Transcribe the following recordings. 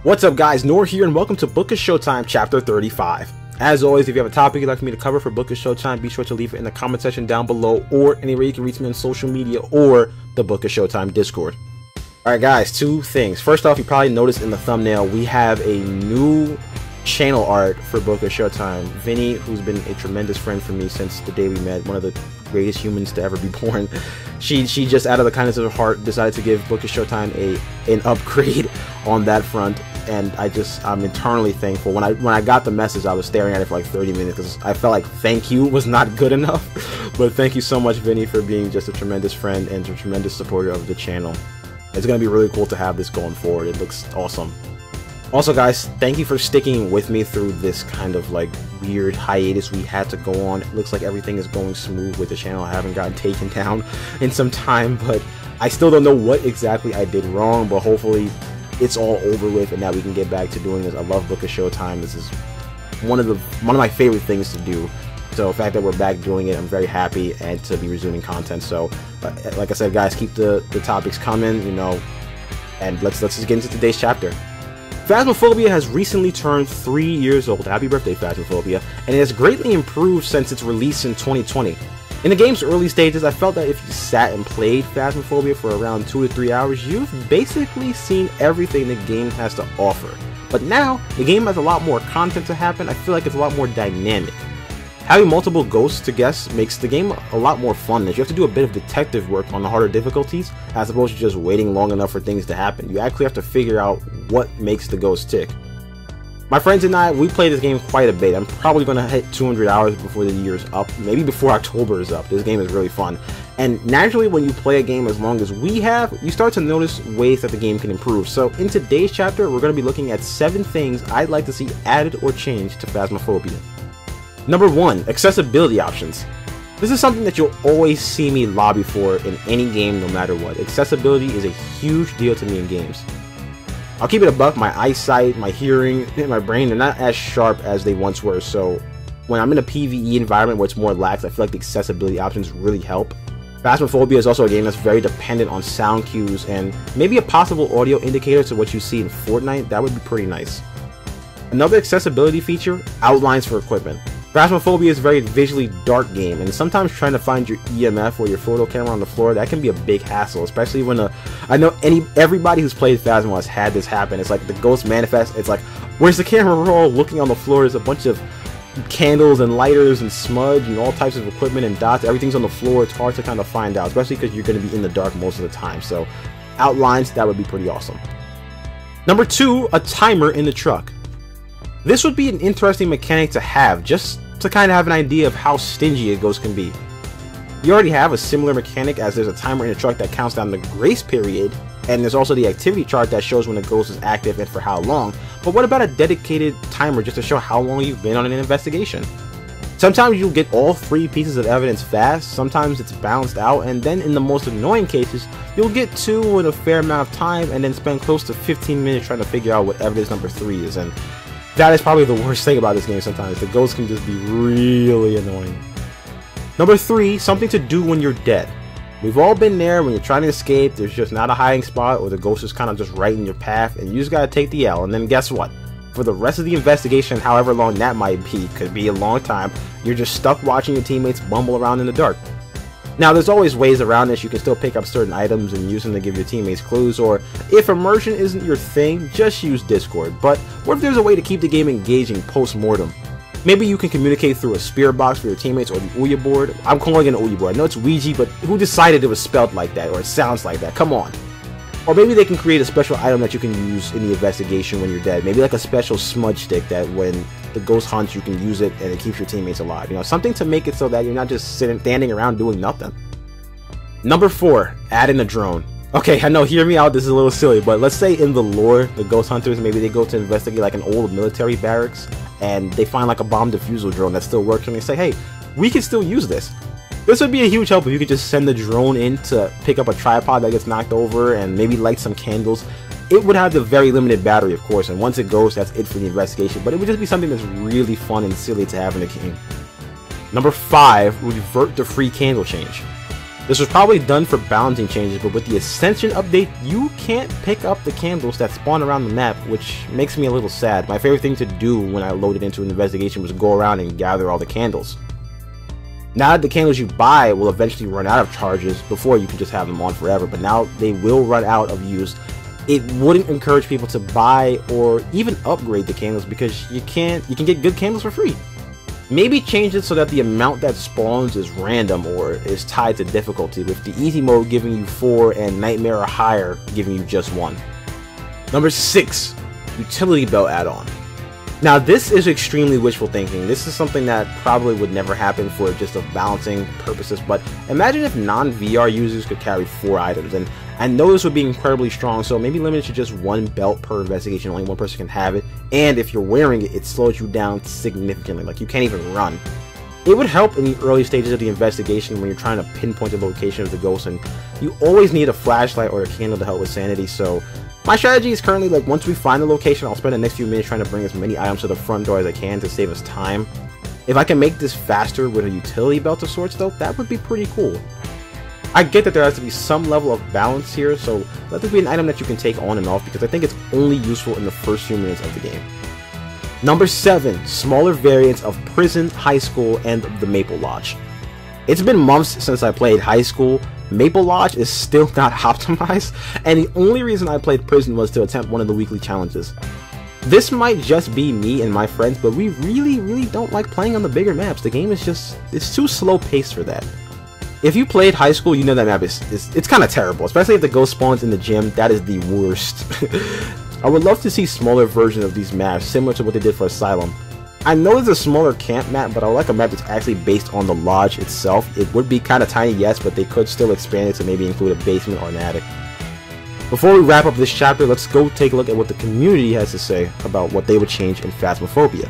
What's up guys, Noor here and welcome to Book of Showtime chapter 35. As always, if you have a topic you'd like for me to cover for Book of Showtime, be sure to leave it in the comment section down below, or anywhere you can reach me on social media or the Book of Showtime Discord. Alright guys, two things. First off, you probably noticed in the thumbnail, we have a new channel art for Book of Showtime. Vinny, who's been a tremendous friend for me since the day we met, one of the greatest humans to ever be born, she just out of the kindness of her heart decided to give Book of Showtime an upgrade on that front, and I'm eternally thankful. When I got the message, I was staring at it for like 30 minutes because I felt like thank you was not good enough. But thank you so much, Vinny, for being just a tremendous friend and a tremendous supporter of the channel. It's gonna be really cool to have this going forward. It looks awesome. Also guys, thank you for sticking with me through this kind of like weird hiatus we had to go on. It looks like everything is going smooth with the channel. I haven't gotten taken down in some time, but I still don't know what exactly I did wrong, but hopefully it's all over with and now we can get back to doing this. I love Book of Showtime. This is one of my favorite things to do. So the fact that we're back doing it, I'm very happy, and to be resuming content. So like I said guys, keep the topics coming, you know, and let's just get into today's chapter. Phasmophobia has recently turned 3 years old. Happy birthday, Phasmophobia, and it has greatly improved since its release in 2020. In the game's early stages, I felt that if you sat and played Phasmophobia for around 2 to 3 hours, you've basically seen everything the game has to offer. But now, the game has a lot more content to happen. I feel like it's a lot more dynamic. Having multiple ghosts to guess makes the game a lot more fun, as you have to do a bit of detective work on the harder difficulties, as opposed to just waiting long enough for things to happen. You actually have to figure out what makes the ghost tick. My friends and I, we play this game quite a bit. I'm probably going to hit 200 hours before the year's up, maybe before October is up. This game is really fun. And naturally, when you play a game as long as we have, you start to notice ways that the game can improve. So in today's chapter, we're going to be looking at 7 things I'd like to see added or changed to Phasmophobia. Number 1, accessibility options. This is something that you'll always see me lobby for in any game, no matter what. Accessibility is a huge deal to me in games. I'll keep it a buck, my eyesight, my hearing, and my brain, they're not as sharp as they once were, so when I'm in a PvE environment where it's more lax, I feel like the accessibility options really help. Phasmophobia is also a game that's very dependent on sound cues, and maybe a possible audio indicator to what you see in Fortnite. That would be pretty nice. Another accessibility feature, outlines for equipment. Phasmophobia is a very visually dark game, and sometimes trying to find your EMF or your photo camera on the floor, that can be a big hassle, especially when I know everybody who's played Phasmo has had this happen. It's like the ghost manifests, it's like, where's the camera roll? Looking on the floor, there's a bunch of candles and lighters and smudge and all types of equipment and dots. Everything's on the floor. It's hard to kind of find out, especially because you're going to be in the dark most of the time. So outlines, that would be pretty awesome. Number 2, a timer in the truck. This would be an interesting mechanic to have, just to kind of have an idea of how stingy a ghost can be. You already have a similar mechanic, as there's a timer in the truck that counts down the grace period, and there's also the activity chart that shows when the ghost is active and for how long. But what about a dedicated timer just to show how long you've been on an investigation? Sometimes you'll get all 3 pieces of evidence fast, sometimes it's balanced out, and then in the most annoying cases, you'll get 2 in a fair amount of time and then spend close to 15 minutes trying to figure out what evidence number 3 is. And that is probably the worst thing about this game sometimes. The ghosts can just be really annoying. Number 3, something to do when you're dead. We've all been there when you're trying to escape, there's just not a hiding spot, or the ghost is kind of just right in your path, and you just gotta take the L, and then guess what? For the rest of the investigation, however long that might be, could be a long time, you're just stuck watching your teammates bumble around in the dark. Now, there's always ways around this. You can still pick up certain items and use them to give your teammates clues, or if immersion isn't your thing, just use Discord. But what if there's a way to keep the game engaging post-mortem? Maybe you can communicate through a spirit box for your teammates, or the Ouija board. I'm calling it an Ouija board. I know it's Ouija, but who decided it was spelled like that, or it sounds like that? Come on. Or maybe they can create a special item that you can use in the investigation when you're dead. Maybe like a special smudge stick that when the ghost hunts, you can use it and it keeps your teammates alive. You know, something to make it so that you're not just standing around doing nothing. Number 4, add in a drone. Okay, I know, hear me out, this is a little silly, but let's say in the lore, the ghost hunters, maybe they go to investigate like an old military barracks, and they find like a bomb defusal drone that still works, and they say, hey, we can still use this. This would be a huge help if you could just send the drone in to pick up a tripod that gets knocked over and maybe light some candles. It would have the very limited battery, of course, and once it goes, that's it for the investigation, but it would just be something that's really fun and silly to have in the game. Number 5, revert the free candle change. This was probably done for balancing changes, but with the Ascension update, you can't pick up the candles that spawn around the map, which makes me a little sad. My favorite thing to do when I loaded into an investigation was go around and gather all the candles. Now that the candles you buy will eventually run out of charges, before you can just have them on forever, but now they will run out of use. It wouldn't encourage people to buy or even upgrade the candles because you can get good candles for free. Maybe change it so that the amount that spawns is random or is tied to difficulty, with the easy mode giving you 4 and nightmare or higher giving you just 1. Number 6, utility belt add-on. Now this is extremely wishful thinking. This is something that probably would never happen for just of balancing purposes, but imagine if non-VR users could carry 4 items, and I know this would be incredibly strong, so maybe limit it to just 1 belt per investigation, only 1 person can have it, and if you're wearing it, it slows you down significantly, like you can't even run. It would help in the early stages of the investigation when you're trying to pinpoint the location of the ghost, and you always need a flashlight or a candle to help with sanity, so my strategy is currently, like, once we find the location, I'll spend the next few minutes trying to bring as many items to the front door as I can to save us time. If I can make this faster with a utility belt of sorts though, that would be pretty cool. I get that there has to be some level of balance here, so let this be an item that you can take on and off because I think it's only useful in the first few minutes of the game. Number 7, smaller variants of Prison, High School, and the Maple Lodge. It's been months since I played High School. Maple Lodge is still not optimized, and the only reason I played Prison was to attempt one of the weekly challenges. This might just be me and my friends, but we really don't like playing on the bigger maps. The game is just, it's too slow paced for that. If you played High School, you know that map it's kind of terrible, especially if the ghost spawns in the gym. That is the worst. I would love to see smaller versions of these maps, similar to what they did for Asylum. I know it's a smaller camp map, but I would like a map that's actually based on the lodge itself. It would be kind of tiny, yes, but they could still expand it to maybe include a basement or an attic. Before we wrap up this chapter, let's go take a look at what the community has to say about what they would change in Phasmophobia.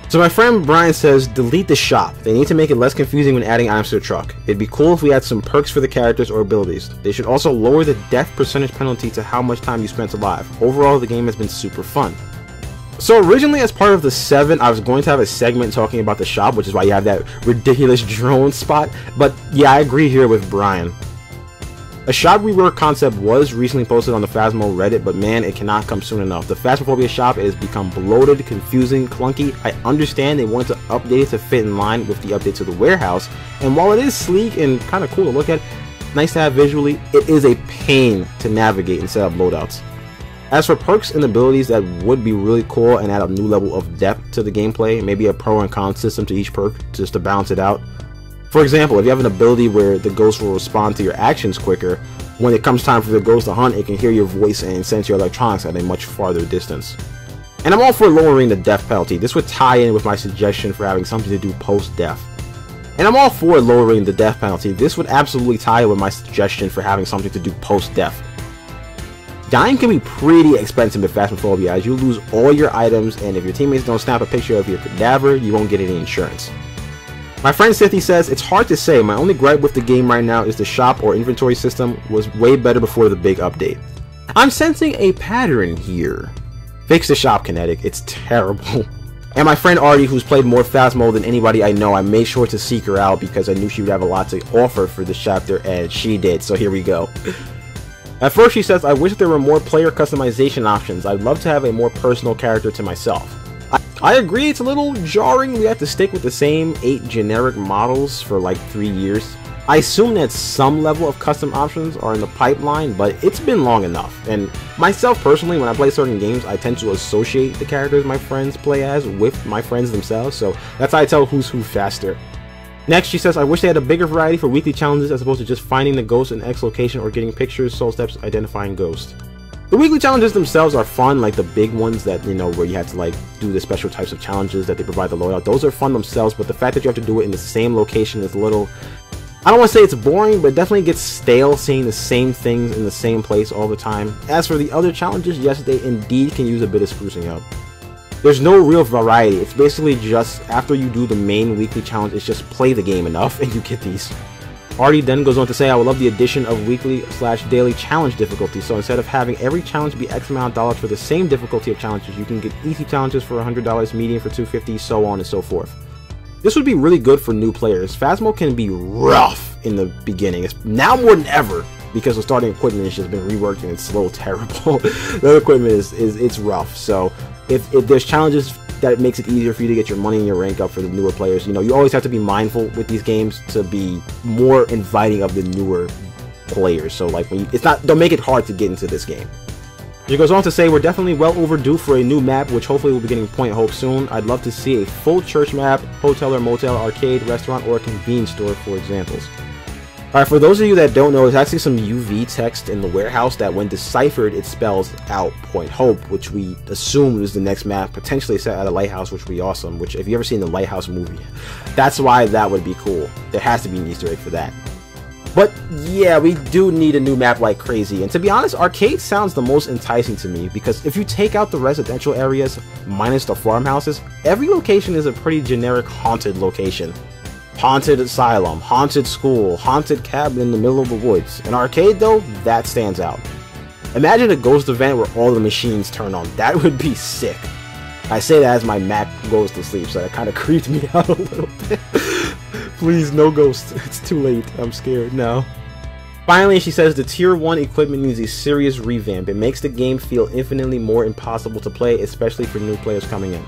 So my friend Brian says, delete the shop. They need to make it less confusing when adding items to the truck. It'd be cool if we had some perks for the characters or abilities. They should also lower the death percentage penalty to how much time you spent alive. Overall, the game has been super fun. So originally, as part of the 7, I was going to have a segment talking about the shop, which is why you have that ridiculous drone spot. But yeah, I agree here with Brian. A shop rework concept was recently posted on the Phasmo Reddit, but man, it cannot come soon enough. The Phasmophobia shop has become bloated, confusing, clunky. I understand they wanted to update it to fit in line with the update to the warehouse, and while it is sleek and kind of cool to look at, nice to have visually, it is a pain to navigate and set up loadouts. As for perks and abilities that would be really cool and add a new level of depth to the gameplay, maybe a pro and con system to each perk just to balance it out. For example, if you have an ability where the ghost will respond to your actions quicker, when it comes time for the ghost to hunt, it can hear your voice and sense your electronics at a much farther distance. And I'm all for lowering the death penalty. This would tie in with my suggestion for having something to do post-death. And I'm all for lowering the death penalty. This would absolutely tie in with my suggestion for having something to do post-death. Dying can be pretty expensive in Phasmophobia, as you lose all your items, and if your teammates don't snap a picture of your cadaver, you won't get any insurance. My friend Sithy says, it's hard to say, my only gripe with the game right now is the shop or inventory system was way better before the big update. I'm sensing a pattern here. Fix the shop, Kinetic, it's terrible. And my friend Artie, who's played more Phasmo than anybody I know, I made sure to seek her out because I knew she would have a lot to offer for this chapter, and she did, so here we go. At first she says, I wish there were more player customization options. I'd love to have a more personal character to myself. I agree, it's a little jarring we have to stick with the same 8 generic models for like 3 years. I assume that some level of custom options are in the pipeline, but it's been long enough. And myself personally, when I play certain games, I tend to associate the characters my friends play as with my friends themselves, so that's how I tell who's who faster. Next, she says, I wish they had a bigger variety for weekly challenges as opposed to just finding the ghost in X location or getting pictures, soul steps, identifying ghosts. The weekly challenges themselves are fun, like the big ones that, you know, where you have to like do the special types of challenges that they provide the loadout. Those are fun themselves, but the fact that you have to do it in the same location is a little, I don't want to say it's boring, but it definitely gets stale seeing the same things in the same place all the time. As for the other challenges, yes, they indeed can use a bit of sprucing up. There's no real variety. It's basically just after you do the main weekly challenge, it's just play the game enough and you get these. Artie then goes on to say, I would love the addition of weekly/daily challenge difficulty, so instead of having every challenge be X amount of dollars for the same difficulty of challenges, you can get easy challenges for $100, medium for $250, so on and so forth. This would be really good for new players. Phasmo can be rough, in the beginning. It's now more than ever, because the starting equipment has just been reworked and it's a little terrible. The equipment it's rough. So if there's challenges that makes it easier for you to get your money and your rank up for the newer players, you know, you always have to be mindful with these games to be more inviting of the newer players. So like, when don't make it hard to get into this game. She goes on to say, we're definitely well overdue for a new map, which hopefully will be getting Point Hope soon. I'd love to see a full church map, hotel or motel, arcade, restaurant, or convenience store, for examples. Alright, for those of you that don't know, there's actually some UV text in the warehouse that when deciphered, it spells out Point Hope, which we assume is the next map, potentially set at a lighthouse, which would be awesome, which if you ever seen the Lighthouse movie, that's why that would be cool. There has to be an Easter egg for that. But yeah, we do need a new map like crazy, and to be honest, arcade sounds the most enticing to me, because if you take out the residential areas, minus the farmhouses, every location is a pretty generic haunted location. Haunted asylum, haunted school, haunted cabin in the middle of the woods. An arcade though, that stands out. Imagine a ghost event where all the machines turn on. That would be sick. I say that as my Mac goes to sleep, so that kind of creeped me out a little bit. Please, no ghost. It's too late. I'm scared now. Finally, she says the Tier 1 equipment needs a serious revamp. It makes the game feel infinitely more impossible to play, especially for new players coming in.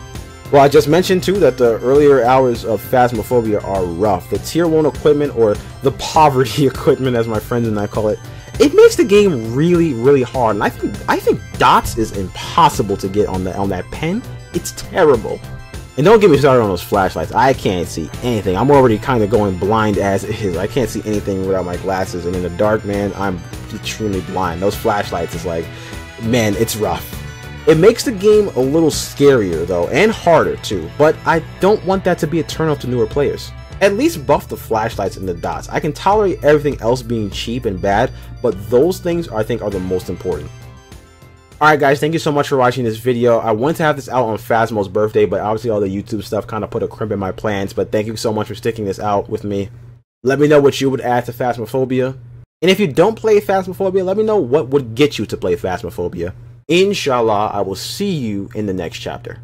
Well, I just mentioned too that the earlier hours of Phasmophobia are rough. The Tier 1 equipment, or the poverty equipment as my friends and I call it, it makes the game really, really hard. And I think dots is impossible to get on that pen. It's terrible. And don't get me started on those flashlights. I can't see anything. I'm already kind of going blind as is. I can't see anything without my glasses. And in the dark, man, I'm extremely blind. Those flashlights is like, man, it's rough. It makes the game a little scarier though, and harder too. But I don't want that to be a turn off to newer players. At least buff the flashlights and the dots. I can tolerate everything else being cheap and bad, but those things I think are the most important. Alright guys, thank you so much for watching this video. I wanted to have this out on Phasmo's birthday, but obviously all the YouTube stuff kind of put a crimp in my plans, but thank you so much for sticking this out with me. Let me know what you would add to Phasmophobia. And if you don't play Phasmophobia, let me know what would get you to play Phasmophobia. Inshallah, I will see you in the next chapter.